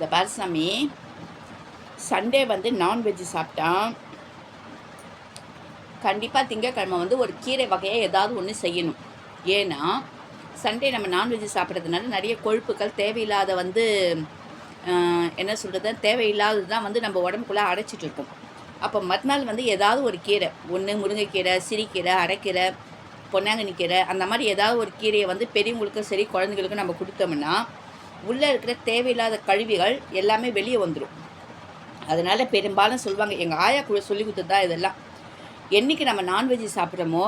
இந்த பாரு சாமி, சண்டே வந்து நான்வெஜ் சாப்பிட்டா கண்டிப்பாக திங்கக்கிழமை வந்து ஒரு கீரை வகையை ஏதாவது ஒன்று செய்யணும். ஏன்னா சண்டே நம்ம நான்வெஜ் சாப்பிட்றதுனால நிறைய கொழுப்புகள் தேவையில்லாத வந்து என்ன சொல்கிறது, தேவையில்லாதது தான் வந்து நம்ம உடம்புக்குள்ளே அடைச்சிட்டு இருக்கோம். அப்போ மறுநாள் வந்து ஏதாவது ஒரு கீரை, ஒன்று முருங்கைக்கீரை, சிறுகீரை, அரைக்கீரை, பொன்னாங்கண்ணி கீரை, அந்த மாதிரி ஏதாவது ஒரு கீரையை வந்து பெரியவங்களுக்கும் சரி குழந்தைங்களுக்கும் நம்ம கொடுத்தோம்னா உள்ளே இருக்கிற தேவையில்லாத கழிவுகள் எல்லாமே வெளியே வந்துடும். அதனால் பெரும்பாலும் சொல்லுவாங்க, எங்கள் ஆயா கூட சொல்லி கொடுத்தது தான் இதெல்லாம். என்றைக்கு நம்ம நான்வெஜ் சாப்பிட்றோமோ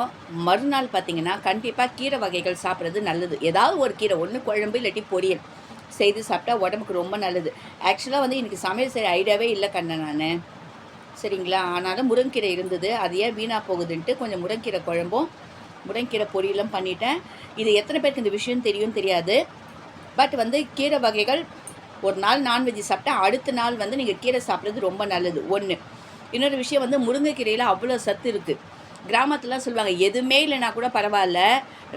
மறுநாள் பார்த்திங்கன்னா கண்டிப்பாக கீரை வகைகள் சாப்பிட்றது நல்லது. ஏதாவது ஒரு கீரை, ஒன்று குழம்பு இல்லாட்டி பொரியல் செய்து சாப்பிட்டா உடம்புக்கு ரொம்ப நல்லது. ஆக்சுவலாக வந்து இன்றைக்கி சமையல் செய்கிற ஐடியாவே இல்லை கண்ணை நான், சரிங்களா? ஆனாலும் முருங்கீரை இருந்தது, அது ஏன் வீணாக போகுதுன்ட்டு கொஞ்சம் முருங்கீரை குழம்பும் முருங்கீரை பொரியலும் பண்ணிட்டேன். இது எத்தனை பேருக்கு இந்த விஷயம் தெரியும் தெரியாது. பட் வந்து கீரை வகைகள் ஒரு நாள் நான்வெஜ் சாப்பிட்டா அடுத்த நாள் வந்து நீங்கள் கீரை சாப்பிட்றது ரொம்ப நல்லது. ஒன்று. இன்னொரு விஷயம் வந்து முருங்கைக்கீரையில் அவ்வளோ சத்து இருக்குது. கிராமத்துலாம் சொல்லுவாங்க, எதுவுமே இல்லைனா கூட பரவாயில்ல,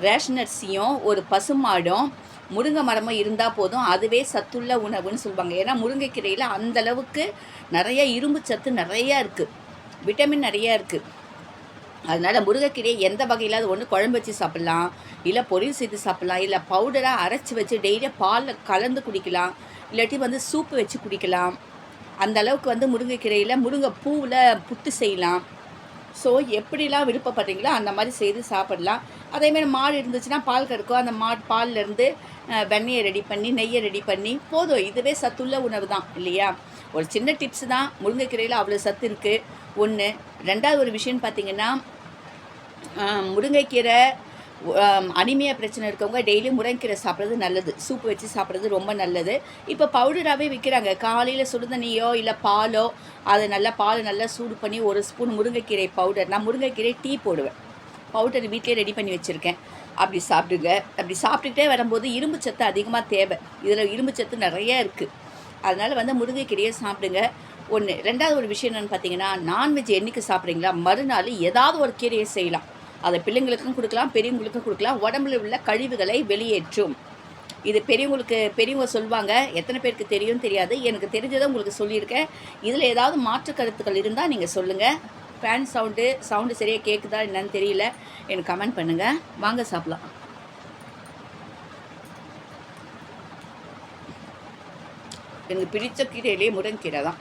ரேஷன் அரிசியும் ஒரு பசுமாடும் முருங்கை மரமும் இருந்தால் போதும், அதுவே சத்துள்ள உணவுன்னு சொல்லுவாங்க. ஏன்னா முருங்கைக்கீரையில் அந்தளவுக்கு நிறைய இரும்பு சத்து நிறையா இருக்குது, விட்டமின் நிறையா இருக்குது. அதனால் முருங்கைக்கீரையை எந்த வகையிலாவது ஒன்று குழம்பு வச்சு சாப்பிட்லாம், இல்லை பொரியல் செய்து சாப்பிட்லாம், இல்லை பவுடராக அரைச்சி வச்சு டெய்லியும் பாலில் கலந்து குடிக்கலாம், இல்லாட்டி வந்து சூப்பு வச்சு குடிக்கலாம். அந்த அளவுக்கு வந்து முருங்கைக்கீரையில் முருங்கை பூவில் புட்டு செய்யலாம். ஸோ எப்படிலாம் விருப்பப்படுறீங்களோ அந்த மாதிரி செய்து சாப்பிடலாம். அதேமாதிரி மாடு இருந்துச்சுன்னா பால் கறக்கும், அந்த பால்லேருந்து வெண்ணெயை ரெடி பண்ணி நெய்யை ரெடி பண்ணி போதும். இதுவே சத்துள்ள உணவு தான் இல்லையா? ஒரு சின்ன டிப்ஸு தான். முருங்கைக்கீரையில் அவ்வளோ சத்து இருக்குது. ஒன்று. ரெண்டாவது ஒரு விஷயம்னு பார்த்திங்கன்னா, முருங்கைக்கீரை அனிமியா பிரச்சனை இருக்கவங்க டெய்லியும் முருங்கைக்கீரை சாப்பிட்றது நல்லது. சூப்பு வச்சு சாப்பிட்றது ரொம்ப நல்லது. இப்போ பவுடராகவே விற்கிறாங்க. காலையில் சுடுதண்ணியோ இல்லை பாலோ, அதை நல்லா பால் நல்லா சூடு பண்ணி ஒரு ஸ்பூன் முருங்கைக்கீரை பவுடர், நான் முருங்கைக்கீரை டீ போடுவேன், பவுடர் வீட்டிலே ரெடி பண்ணி வச்சுருக்கேன். அப்படி சாப்பிடுங்க. அப்படி சாப்பிட்டுக்கிட்டே வரும்போது இரும்பு சத்து அதிகமாக தேவை. இதில் இரும்பு சத்து நிறையா இருக்குது. அதனால் வந்து முருங்கைக்கீரையை சாப்பிடுங்க. ஒன்று. ரெண்டாவது ஒரு விஷயம் என்னென்னு பார்த்தீங்கன்னா, நான்வெஜ் என்றைக்கு சாப்பிட்றீங்களா மறுநாள் ஏதாவது ஒரு கீரையை செய்யலாம். அதை பிள்ளைங்களுக்கும் கொடுக்கலாம், பெரியவங்களுக்கும் கொடுக்கலாம். உடம்புல உள்ள கழிவுகளை வெளியேற்றும். இது பெரியவங்க சொல்லுவாங்க. எத்தனை பேருக்கு தெரியும் தெரியாது. எனக்கு தெரிஞ்சதை உங்களுக்கு சொல்லியிருக்கேன். இதில் ஏதாவது மாற்று கருத்துக்கள் இருந்தால் நீங்கள் சொல்லுங்கள். ஃபேன் சவுண்டு சரியாக கேட்குதா என்னன்னு தெரியல, எனக்கு கமெண்ட் பண்ணுங்கள். வாங்க சாப்பிட்லாம். எனக்கு பிடித்த கீரையிலே முருங்கீரை தான்.